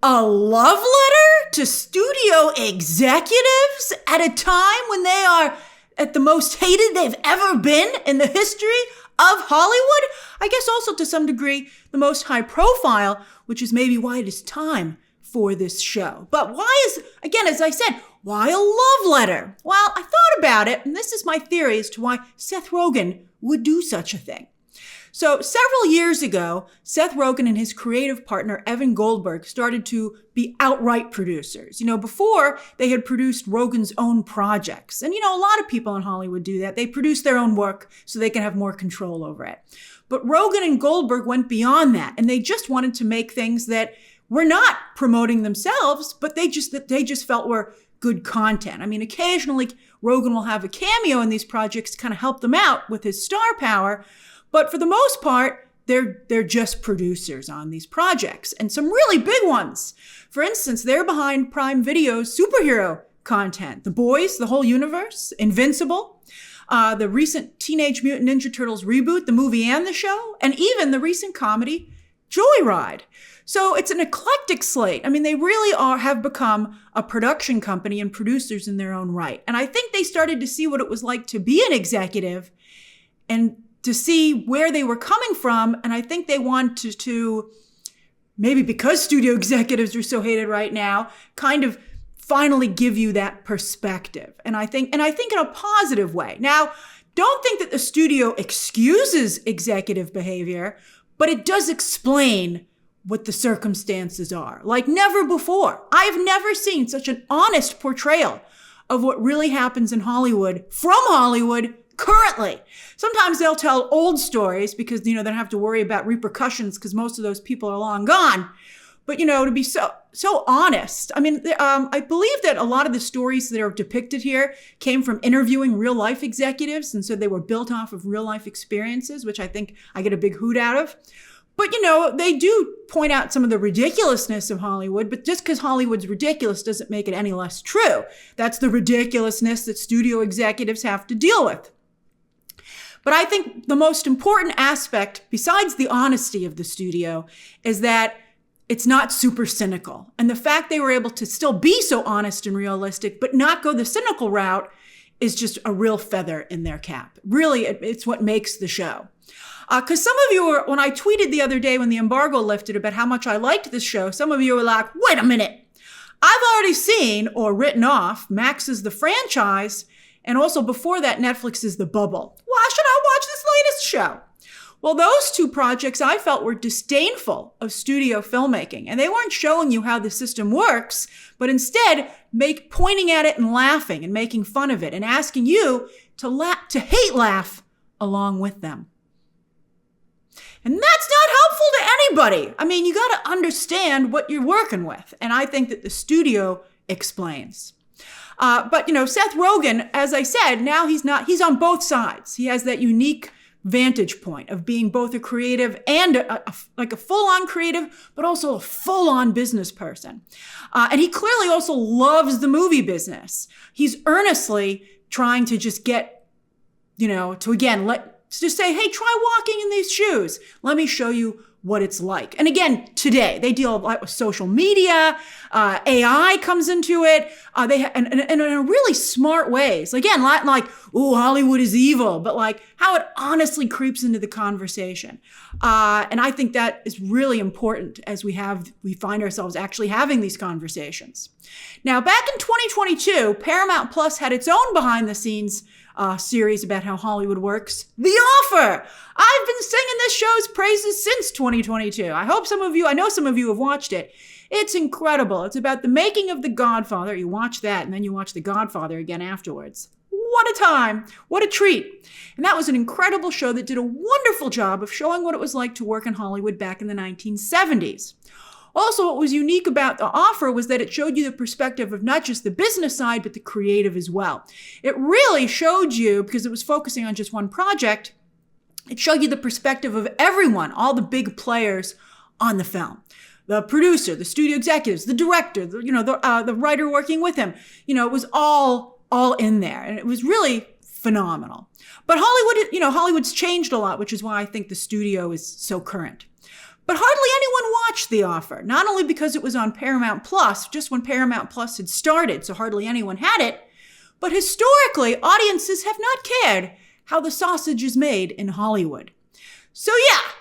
A love letter to studio executives at a time when they are at the most hated they've ever been in the history of Hollywood? I guess also to some degree the most high profile, which is maybe why it is time for this show. But why is, again, as I said, why a love letter? Well, I thought about it, and this is my theory as to why Seth Rogen would do such a thing. So several years ago, Seth Rogen and his creative partner, Evan Goldberg, started to be outright producers. Before they had produced Rogen's own projects. And, a lot of people in Hollywood do that. They produce their own work so they can have more control over it. But Rogen and Goldberg went beyond that, and they just wanted to make things that were not promoting themselves, but they just felt were good content. I mean, occasionally Rogen will have a cameo in these projects to kind of help them out with his star power. But for the most part, they're just producers on these projects, and some really big ones. For instance, they're behind Prime Video's superhero content. The Boys, the whole universe, Invincible, the recent Teenage Mutant Ninja Turtles reboot, the movie and the show, and even the recent comedy, Joyride. So it's an eclectic slate. I mean, they really have become a production company and producers in their own right. And I think they started to see what it was like to be an executive and to see where they were coming from. And I think they wanted to, maybe because studio executives are so hated right now, kind of finally give you that perspective. And I think in a positive way. Now, don't think that the studio excuses executive behavior, but it does explain what the circumstances are. Like never before. I've never seen such an honest portrayal of what really happens in Hollywood, from Hollywood, currently. Sometimes they'll tell old stories because, they don't have to worry about repercussions because most of those people are long gone. But, to be so honest, I mean, I believe that a lot of the stories that are depicted here came from interviewing real life executives. And so they were built off of real life experiences, which I think I get a big hoot out of. But, they do point out some of the ridiculousness of Hollywood, but just because Hollywood's ridiculous doesn't make it any less true. That's the ridiculousness that studio executives have to deal with. But I think the most important aspect, besides the honesty of the studio, is that it's not super cynical. And the fact they were able to still be so honest and realistic, but not go the cynical route, is just a real feather in their cap. Really, it's what makes the show. Because some of you were, when I tweeted the other day when the embargo lifted about how much I liked this show, some of you were like, wait a minute. I've already seen or written off Max's The Franchise, and also before that, Netflix's The Bubble. Why should I watch this latest show? Well, those two projects I felt were disdainful of studio filmmaking, and they weren't showing you how the system works, but instead pointing at it and laughing and making fun of it and asking you to hate laugh along with them. And that's not helpful to anybody. I mean, you got to understand what you're working with. And I think that the studio explains. But Seth Rogen, as I said, now he's on both sides. He has that unique vantage point of being both a creative and a full-on creative, but also a full-on business person. And he clearly also loves the movie business. He's earnestly trying to just get, just say, hey, try walking in these shoes. Let me show you what it's like. And again, today, they deal a lot with social media. AI comes into it. And in really smart ways. Again, not like, ooh, Hollywood is evil, but like how it honestly creeps into the conversation. And I think that is really important as we find ourselves actually having these conversations. Now, back in 2022, Paramount Plus had its own behind the scenes series about how Hollywood works, The Offer. I've been singing this show's praises since 2022. I know some of you have watched it. It's incredible. It's about the making of The Godfather. You watch that, and then you watch The Godfather again afterwards. What a time. What a treat. And that was an incredible show that did a wonderful job of showing what it was like to work in Hollywood back in the 1970s. Also, what was unique about The Offer was that it showed you the perspective of not just the business side, but the creative as well. It really showed you, because it was focusing on just one project, it showed you the perspective of everyone, all the big players on the film. The producer, the studio executives, the director, the writer working with him. It was all in there, and it was really phenomenal. But Hollywood's changed a lot, which is why I think the studio is so current. But hardly anyone watched The Offer, not only because it was on Paramount Plus, just when Paramount Plus had started, so hardly anyone had it, but historically, audiences have not cared how the sausage is made in Hollywood. So yeah,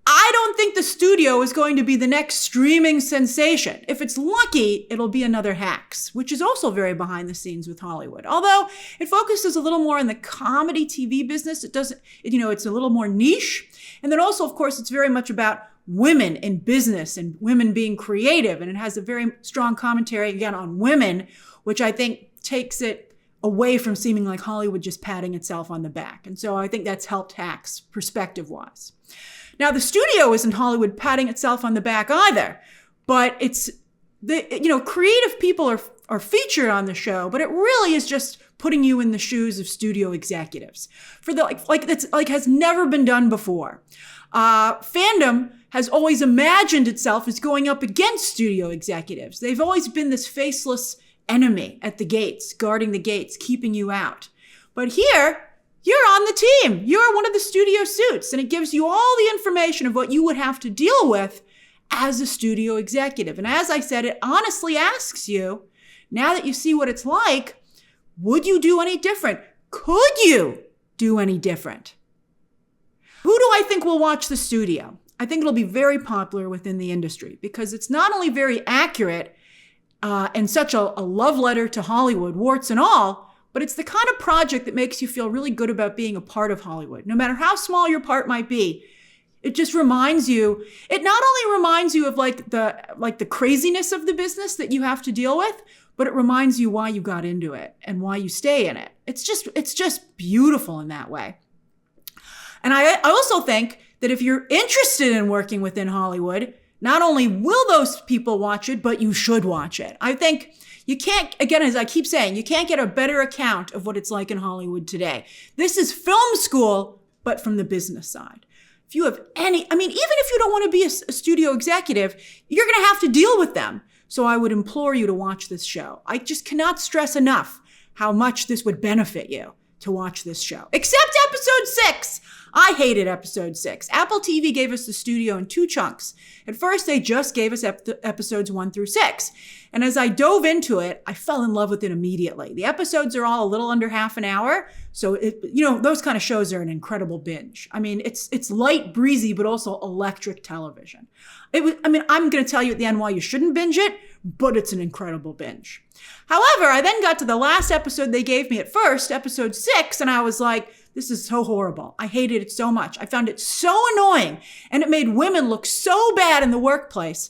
I don't think The Studio is going to be the next streaming sensation. If it's lucky, it'll be another Hacks, which is also very behind the scenes with Hollywood. Although it focuses a little more on the comedy TV business. It's a little more niche. And then also, of course, it's very much about women in business and women being creative. And it has a very strong commentary, again, on women, which I think takes it away from seeming like Hollywood just patting itself on the back. And so I think that's helped Hacks perspective-wise. Now, The Studio isn't Hollywood patting itself on the back either, but it's creative people are featured on the show, but it really is just putting you in the shoes of studio executives for has never been done before. Fandom has always imagined itself as going up against studio executives. They've always been this faceless enemy at the gates, guarding the gates, keeping you out. But here, you're on the team. You're one of the studio suits, and it gives you all the information of what you would have to deal with as a studio executive. And as I said, it honestly asks you, now that you see what it's like, would you do any different? Could you do any different? Who do I think will watch The Studio? I think it'll be very popular within the industry because it's not only very accurate and such a love letter to Hollywood, warts and all, but it's the kind of project that makes you feel really good about being a part of Hollywood. No matter how small your part might be, it just reminds you, it not only reminds you of the craziness of the business that you have to deal with, but it reminds you why you got into it and why you stay in it. It's just beautiful in that way. And I also think that if you're interested in working within Hollywood, not only will those people watch it, but you should watch it. I think you can't, again, as I keep saying, you can't get a better account of what it's like in Hollywood today. This is film school, but from the business side. If you have even if you don't want to be a studio executive, you're going to have to deal with them. So I would implore you to watch this show. I just cannot stress enough how much this would benefit you to watch this show. Except episode 6. I hated episode 6. Apple TV gave us The Studio in 2 chunks. At first, they just gave us episodes 1 through 6. And as I dove into it, I fell in love with it immediately. The episodes are all a little under half an hour. So, those kind of shows are an incredible binge. I mean, it's light, breezy, but also electric television. I'm going to tell you at the end why you shouldn't binge it, but it's an incredible binge. However, I then got to the last episode they gave me at first, episode 6, and I was like, this is so horrible. I hated it so much. I found it so annoying, and it made women look so bad in the workplace.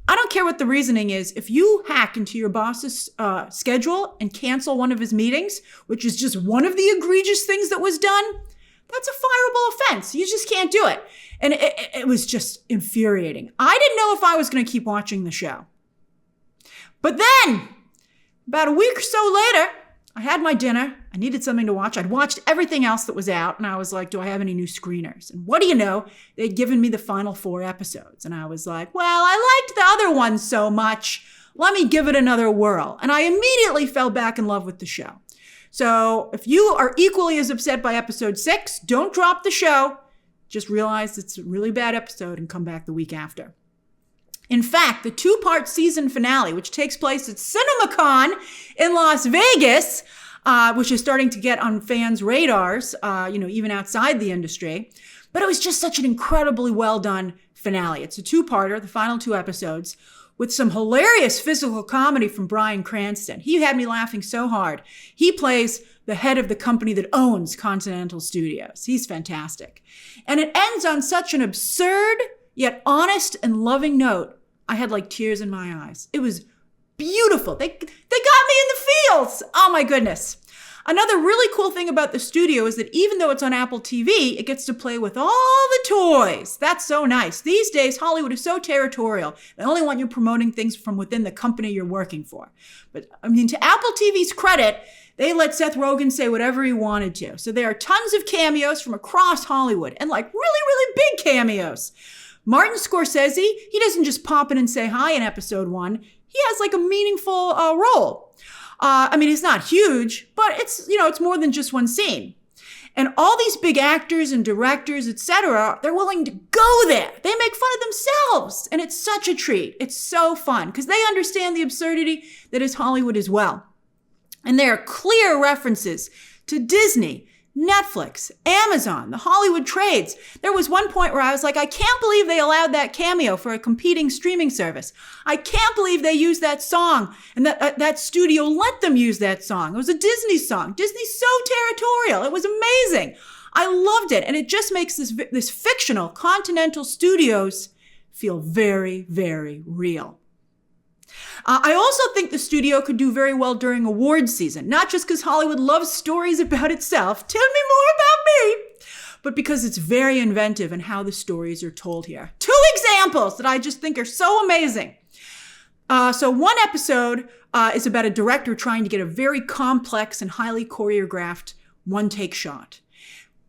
I don't care what the reasoning is. If you hack into your boss's schedule and cancel one of his meetings, which is just one of the egregious things that was done, that's a fireable offense. You just can't do it. And it was just infuriating. I didn't know if I was going to keep watching the show. But then, about a week or so later, I had my dinner. I needed something to watch. I'd watched everything else that was out, and I was like, do I have any new screeners? And what do you know? They'd given me the final 4 episodes. And I was like, well, I liked the other one so much. Let me give it another whirl. And I immediately fell back in love with the show. So if you are equally as upset by episode 6, don't drop the show. Just realize it's a really bad episode and come back the week after. In fact, the 2-part season finale, which takes place at CinemaCon in Las Vegas, which is starting to get on fans' radars, even outside the industry. But it was just such an incredibly well-done finale. It's a 2-parter, the final 2 episodes, with some hilarious physical comedy from Bryan Cranston. He had me laughing so hard. He plays the head of the company that owns Continental Studios. He's fantastic. And it ends on such an absurd, yet honest and loving note. I had like tears in my eyes. It was beautiful. They got me in the feels. Oh my goodness. Another really cool thing about The Studio is that even though it's on Apple TV, it gets to play with all the toys. That's so nice. These days, Hollywood is so territorial. They only want you promoting things from within the company you're working for. But to Apple TV's credit, they let Seth Rogen say whatever he wanted to. So there are tons of cameos from across Hollywood and like really, really big cameos. Martin Scorsese, he doesn't just pop in and say hi in episode 1. He has like a meaningful role. He's not huge, but it's more than just one scene. And all these big actors and directors, etc., they're willing to go there. They make fun of themselves. And it's such a treat. It's so fun because they understand the absurdity that is Hollywood as well. And there are clear references to Disney, Netflix, Amazon, the Hollywood trades. There was one point where I was like, I can't believe they allowed that cameo for a competing streaming service. I can't believe they used that song and that studio let them use that song. It was a Disney song. Disney's so territorial. It was amazing. I loved it. And it just makes this fictional Continental Studios feel very, very real. I also think the studio could do very well during awards season, not just because Hollywood loves stories about itself, tell me more about me, but because it's very inventive in how the stories are told here. 2 examples that I just think are so amazing. So one episode is about a director trying to get a very complex and highly choreographed one-take shot.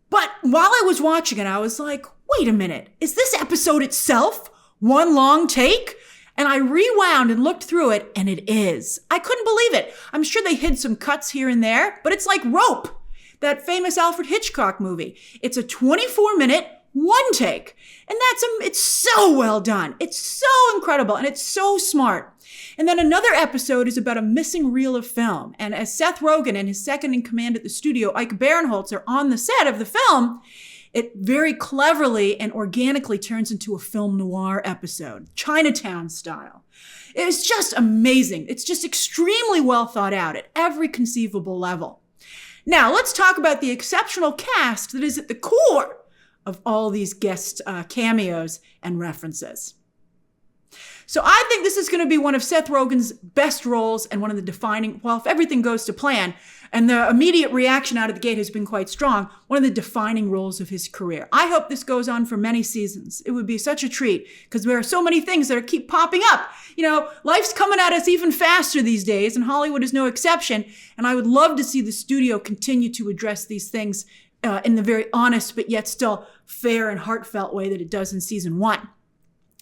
But while I was watching it, I was like, wait a minute, is this episode itself one long take? And I rewound and looked through it, and it is. I couldn't believe it. I'm sure they hid some cuts here and there, but it's like Rope, that famous Alfred Hitchcock movie. It's a 24-minute one take. And it's so well done. It's so incredible, and it's so smart. And then another episode is about a missing reel of film. And as Seth Rogen and his second in command at the studio, Ike Barinholtz, are on the set of the film, it very cleverly and organically turns into a film noir episode, Chinatown style. It's just amazing. It's just extremely well thought out at every conceivable level. Now, let's talk about the exceptional cast that is at the core of all these guest cameos and references. So I think this is going to be one of Seth Rogen's best roles and one of the defining, well, if everything goes to plan, and the immediate reaction out of the gate has been quite strong, one of the defining roles of his career. I hope this goes on for many seasons. It would be such a treat because there are so many things that keep popping up. You know, life's coming at us even faster these days, and Hollywood is no exception. And I would love to see the studio continue to address these things in the very honest, but yet still fair and heartfelt way that it does in season 1.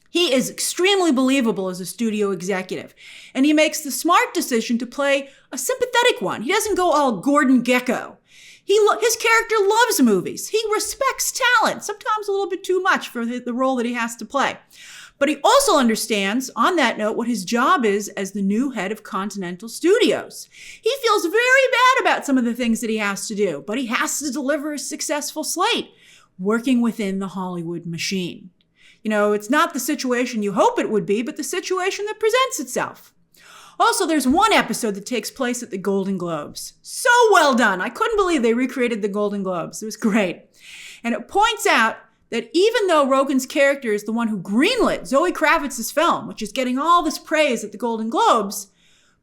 He is extremely believable as a studio executive, and he makes the smart decision to play a sympathetic one. He doesn't go all Gordon Gekko. His character loves movies. He respects talent, sometimes a little bit too much for the role that he has to play. But he also understands, on that note, what his job is as the new head of Continental Studios. He feels very bad about some of the things that he has to do, but he has to deliver a successful slate, working within the Hollywood machine. You know, it's not the situation you hope it would be, but the situation that presents itself. Also, there's one episode that takes place at the Golden Globes. So well done. I couldn't believe they recreated the Golden Globes. It was great. And it points out that even though Rogen's character is the one who greenlit Zoe Kravitz's film, which is getting all this praise at the Golden Globes,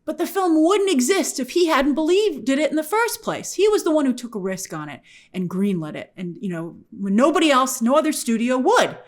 but the film wouldn't exist if he hadn't believed in it in the first place. He was the one who took a risk on it and greenlit it. And, you know, when nobody else, no other studio would.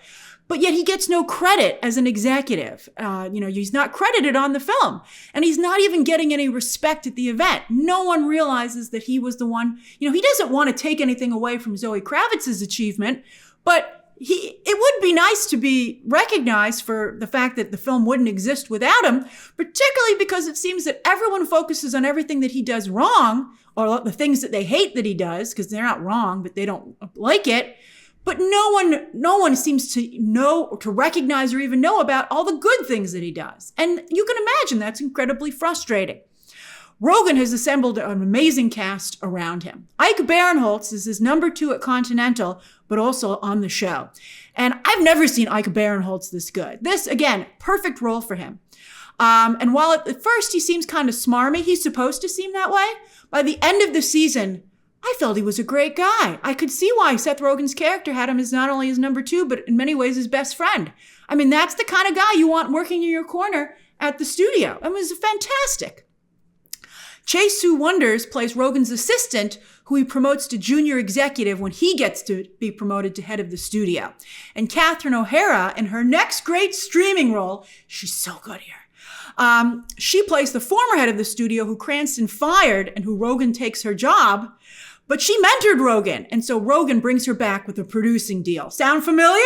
But yet he gets no credit as an executive. He's not credited on the film. And he's not even getting any respect at the event. No one realizes that he was the one. You know, he doesn't want to take anything away from Zoe Kravitz's achievement, but it would be nice to be recognized for the fact that the film wouldn't exist without him, particularly because it seems that everyone focuses on everything that he does wrong, or the things that they hate that he does, because they're not wrong, but they don't like it. But no one seems to know or to recognize or even know about all the good things that he does. And you can imagine that's incredibly frustrating. Rogen has assembled an amazing cast around him. Ike Barinholtz is his number 2 at Continental, but also on the show. And I've never seen Ike Barinholtz this good. This, again, perfect role for him. And while at first he seems kind of smarmy, he's supposed to seem that way, by the end of the season, I felt he was a great guy. I could see why Seth Rogen's character had him as not only his number 2, but in many ways his best friend. I mean, that's the kind of guy you want working in your corner at the studio. It was fantastic. Chase Sue Wonders plays Rogen's assistant, who he promotes to junior executive when he gets to be promoted to head of the studio. And Catherine O'Hara, in her next great streaming role, she's so good here. She plays the former head of the studio who Cranston fired and who Rogen takes her job. But she mentored Rogen, and so Rogen brings her back with a producing deal. Sound familiar?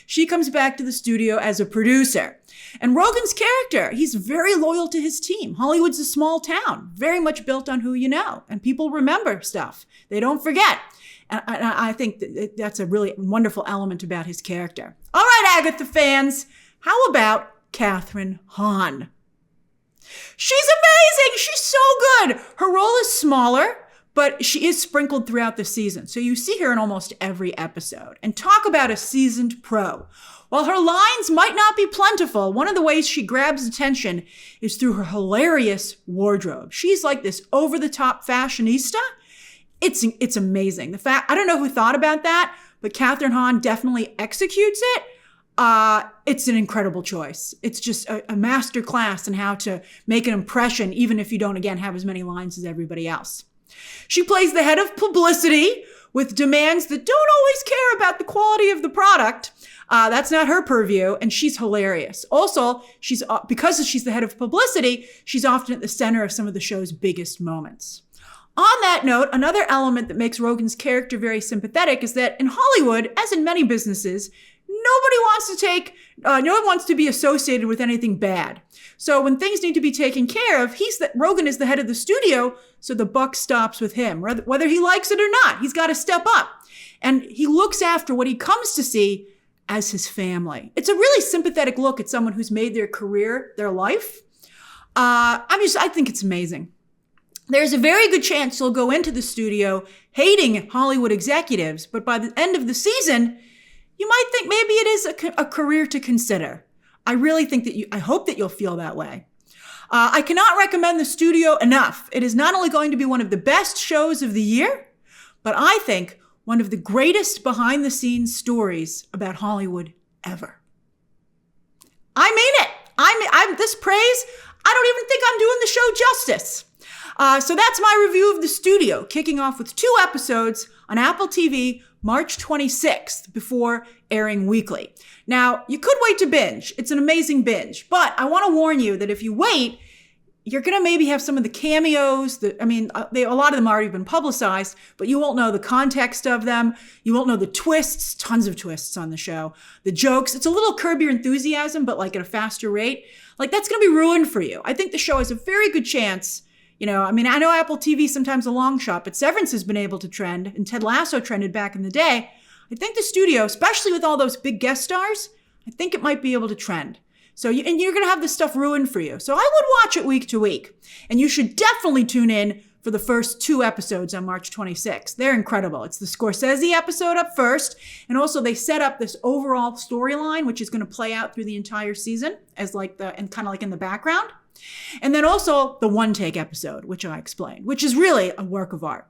She comes back to the studio as a producer. And Rogen's character, he's very loyal to his team. Hollywood's a small town, very much built on who you know, and people remember stuff. They don't forget. And I think that's a really wonderful element about his character. All right, Agatha fans, how about Kathryn Hahn? She's amazing. She's so good. Her role is smaller, but she is sprinkled throughout the season. So you see her in almost every episode. And talk about a seasoned pro. While her lines might not be plentiful, one of the ways she grabs attention is through her hilarious wardrobe. She's like this over-the-top fashionista. It's amazing. I don't know who thought about that, but Kathryn Hahn definitely executes it. It's an incredible choice. It's just a master class in how to make an impression, even if you don't, again, have as many lines as everybody else. She plays the head of publicity with demands that don't always care about the quality of the product. That's not her purview, and she's hilarious. Also, because she's the head of publicity, she's often at the center of some of the show's biggest moments. On that note, another element that makes Rogen's character very sympathetic is that in Hollywood, as in many businesses, no one wants to be associated with anything bad. So when things need to be taken care of, Rogen is the head of the studio, so the buck stops with him. Whether he likes it or not, he's got to step up. And he looks after what he comes to see as his family. It's a really sympathetic look at someone who's made their career their life. I think it's amazing. There's a very good chance you'll go into the studio hating Hollywood executives, but by the end of the season, you might think maybe it is a career to consider. I really think I hope that you'll feel that way. I cannot recommend the studio enough. It is not only going to be one of the best shows of the year, but I think one of the greatest behind the scenes stories about Hollywood ever. I mean it. This praise, I don't even think I'm doing the show justice. So that's my review of The Studio, kicking off with 2 episodes on Apple TV March 26th before airing weekly. Now, you could wait to binge. It's an amazing binge. But I want to warn you that if you wait, you're going to maybe have some of the cameos. A lot of them have already been publicized, but you won't know the context of them. You won't know the twists, tons of twists on the show. The jokes, it's a little Curb Your Enthusiasm, but like at a faster rate. That's going to be ruined for you. I think the show has a very good chance. I know Apple TV is sometimes a long shot, but Severance has been able to trend, and Ted Lasso trended back in the day. I think the studio, especially with all those big guest stars, I think it might be able to trend. You're going to have this stuff ruined for you. So I would watch it week to week. And you should definitely tune in for the first 2 episodes on March 26th. They're incredible. It's the Scorsese episode up first. And also they set up this overall storyline, which is going to play out through the entire season as kind of like in the background. And then also the one-take episode, which I explained, which is really a work of art.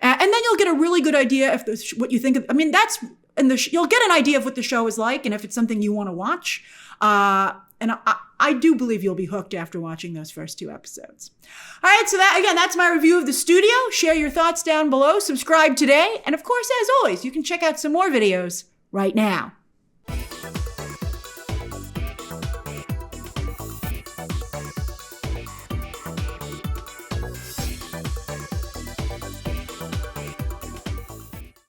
And then you'll get a really good idea of what you think of. You'll get an idea of what the show is like and if it's something you want to watch. And I do believe you'll be hooked after watching those first 2 episodes. All right, so that's my review of The Studio. Share your thoughts down below. Subscribe today. And of course, as always, you can check out some more videos right now.